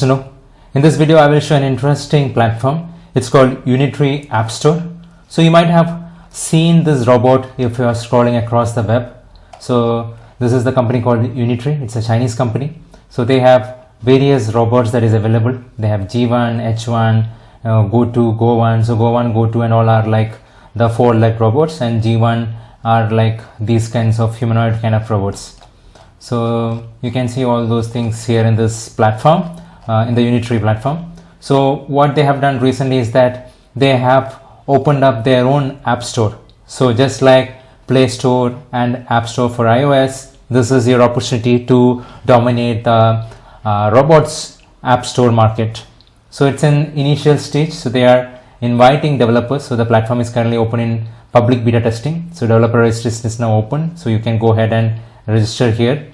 to know. In this video I will show an interesting platform. It's called Unitree App Store. So you might have seen this robot if you are scrolling across the web. So this is the company called Unitree. It's a Chinese company. So they have various robots that is available. They have G1, H1, Go2, Go1. So Go1, Go2 and all are like the 4-leg robots, and G1 are like these kinds of humanoid kind of robots. So you can see all those things here in this platform, in the Unitree platform. So what they have done recently is that they have opened up their own app store. So just like Play Store and App Store for iOS, this is your opportunity to dominate the robots app store market. So it's an initial stage. So they are inviting developers. So the platform is currently open in public beta testing. So developer registration is now open. So you can go ahead and register here.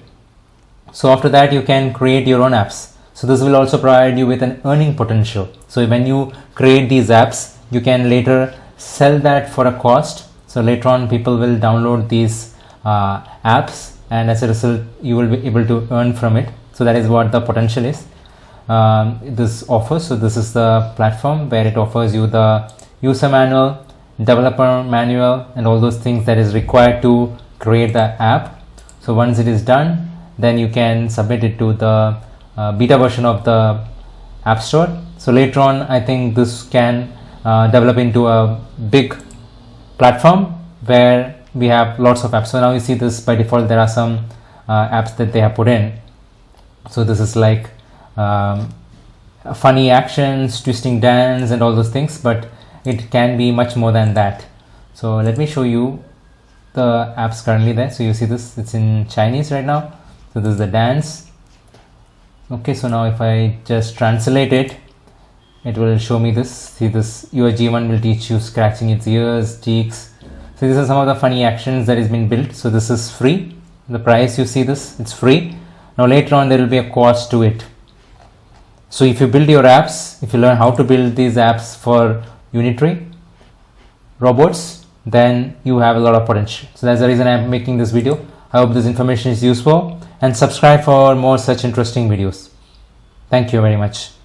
So after that you can create your own apps. So this will also provide you with an earning potential. So when you create these apps, you can later sell that for a cost. So later on people will download these apps, and as a result you will be able to earn from it. So that is what the potential is this offers. So this is the platform where it offers you the user manual, developer manual, and all those things that is required to create the app. So once it is done, then you can submit it to the beta version of the App Store. So later on I think this can develop into a big platform where we have lots of apps. So now you see this by default there are some apps that they have put in. So this is like funny actions, twisting dance and all those things, but it can be much more than that. So let me show you the apps currently there. So you see this, it's in Chinese right now. So this is the dance. Okay, so now if I just translate it, it will show me this. See this, your G1 will teach you scratching its ears, cheeks. So these are some of the funny actions that is been built. So this is free. The price, you see this, it's free. Now later on there will be a cost to it. So if you build your apps, if you learn how to build these apps for Unitree robots, then you have a lot of potential. So that's the reason I'm making this video. I hope this information is useful, and subscribe for more such interesting videos. Thank you very much.